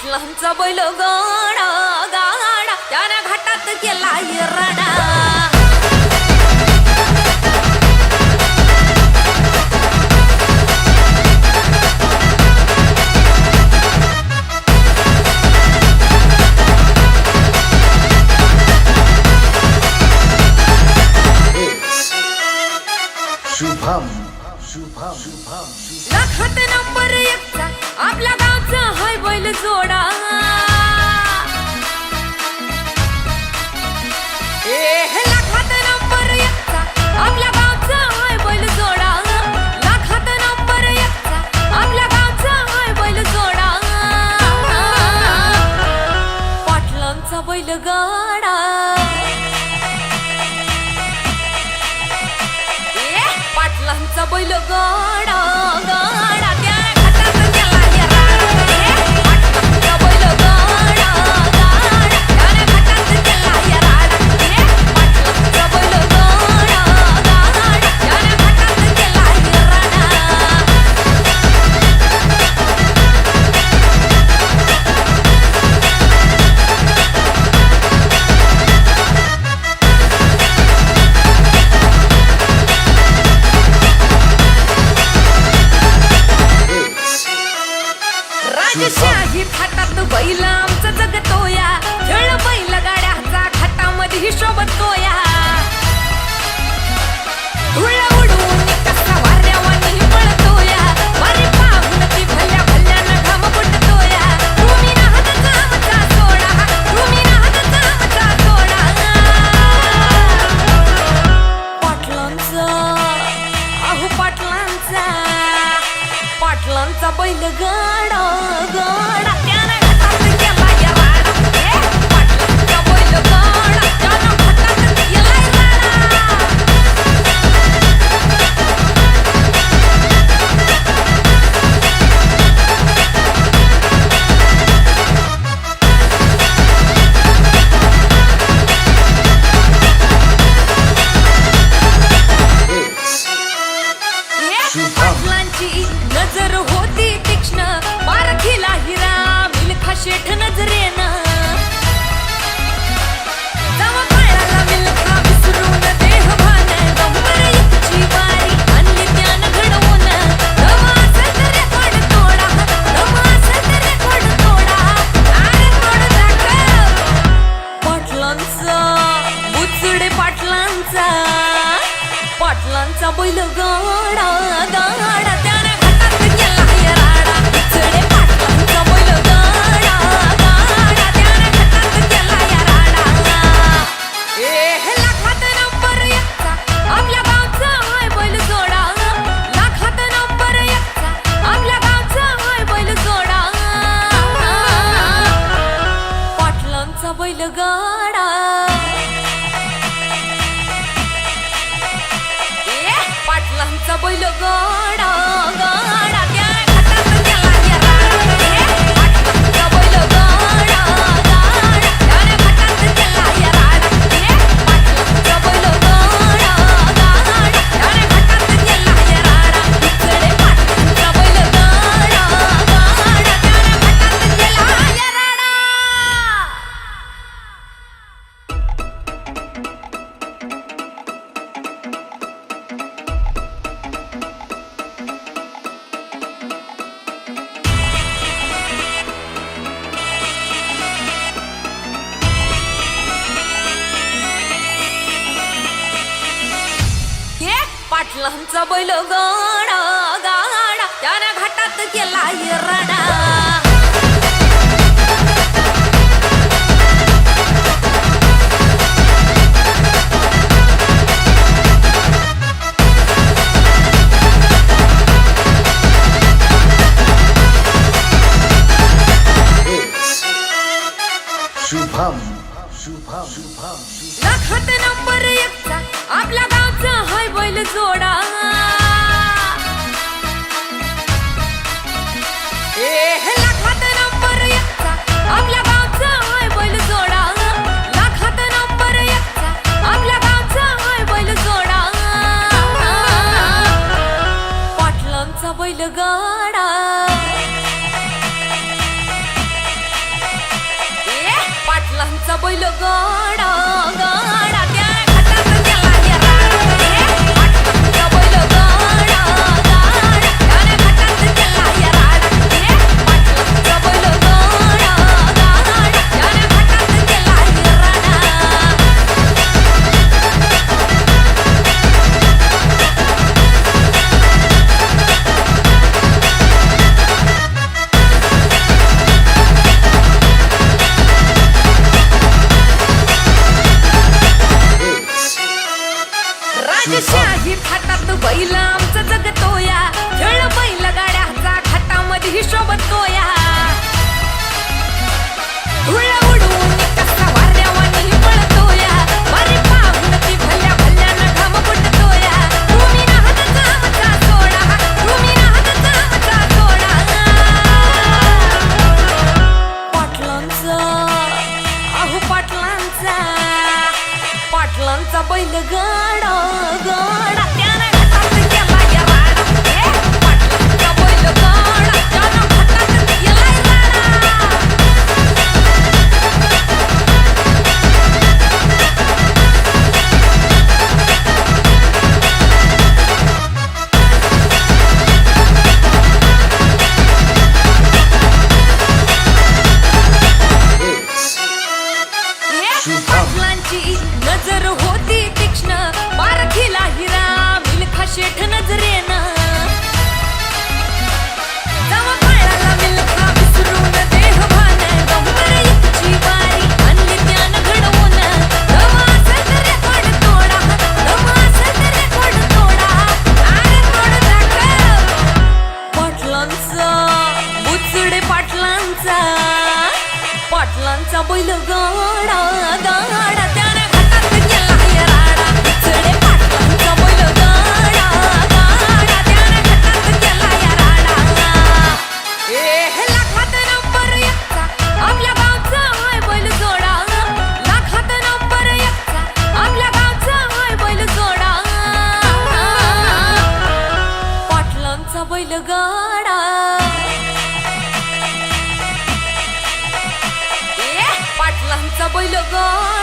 पाटलांचा बैल गाडा गाडा त्यानं घाटात गेला येराडा शुभम शुभम शुभम लाखात नंबर एकचा आपल्या गावचा हाय बैल जोडा लाखात नंबर एकचा आपल्या गावचा हाय बैल जोडा लाखात नंबर एकचा आपल्या गावचा हाय बैल जोडा पाटलांचा बैल गाडा पाटलांचा बैल गाडा गाडा त्या घाटात गेला येराडा पाटलांचा बैल गाडा गाडा त्या घाटात गेला येराडा पाटलांचा बैल गाडा गाडा त्या घाटात गेला येराडा राजशाही थाटात बैल आमचं जगतोया खेळ बैल गाड्याचा खाटामध्ये हिशोब तोया धुळ उडून कसा वाऱ्यावानी पळतोया वारी पाहून ती भल्या भल्यानं घाम फुटतोया तुम्ही नाहत कामचा सोडा तुम्ही नाहत कामचा सोडा पाटलांचा अहो पाटलांचा पाटलांचा बैल गाडा गाडा त्यानं घाटात गेला येराडा पाटलांचा बैल गाडा त्यानं घाटात गेला येराडा पाटलांची नजर होती तीक्ष्ण पारखीला हिरा मिल्खा शेठ नजरेनं जवा काळाला मिल्खा विसरून देहभान नंबर एकची वारी आणली त्यानं घडवून दमा असेल तर रेकॉर्ड तोडा दमा असेल तर रेकॉर्ड तोडा अरे तोड दाखव पाटलांचा बुचडे पाटलांचा पाटलांचा बैल गाडा गाडा त्यानं घाटात गेला येराडा बुचडे पाटलांचा बैल गाडा गाडा त्यानं घाटात गेला येराडा लाखात नंबर एकचा आपल्या गावचा हाय बैल जोडा लाखात नंबर एकचा आपल्या गावचा हाय बैल जोडा पाटलांचा बैल गाडा पाटलांचा बैल गाडा गाडा त्या घाटात गेला येराडा पाटलांचा बैल गाडा गाडा त्या घाटात गेला येराडा पाटलांचा बैल गाडा गाडा त्या घाटात गेला येराडा बुचडे पाटलांचा बैल गाडा गाडा त्या घाटात गेला येराडा पाटलांचा बैल गाडा गाडा त्यानं घाटात गेला येराडा शुभम शुभम शुभम लाखात नंबर एकचा आपल्या गावचा हाय बैल जोडा लाखात नंबर एकचा आपल्या गावचा हाय बैल जोडा लाखात नंबर एकचा आपल्या गावचा हाय बैल जोडा पाटलांचा बैल गाडा बैल गाडा गाडा त्या घाटात गेला या राडा पाटलांचा बैल गाडा गाडा त्या घाटात गेला या राडा पाटलांचा बैल गाडा गाडा त्या घाटात गेला या राडा राजशाही थाटात बैल आमचं जगतोया खेळ बैल गाड्याचा खाटामध्ये शोभतोया धुळ उडवून कसा वाऱ्यावानी पळतोया वारी पाहून ती भल्या भल्यानं घाम फुटतोया तुम्ही नाहक आमचा सोडा तुम्ही नाहक आमचा सोडा पाटलांचा अहो पाटलांचा बैल गाडा गाडा त्यानं घाटात गेला या राडा पाटलांचा बैल गाडा त्यानं घाटात गेला या राडा पाटलांची नजर होती तीक्ष्ण पारखीला हिरा मिल्खा शेठ नजरेनं जवा कळाला मिल्खा विसरून देहभान गंभीर एकची वारी आणली त्यानं घडवून दम असेल तर रेकॉर्ड तोडा दम असेल तर रेकॉर्ड तोडा अरे तोड दाखव पाटलांचा बुचडे पाटलांचा बैल गाडा गाडा त्याने घाटात गेला या राडा बुचडे पाटलांचा बैल गाडा गाडा त्याने घाटात गेला या राडा हे लाखात नंबर एकचा आपल्या गावचा हाय बैल जोडा लाखात नंबर एकचा आपल्या गावचा हाय बैल जोडा पाटलांचा बैल गाडा पाटलांचा बैल गाडा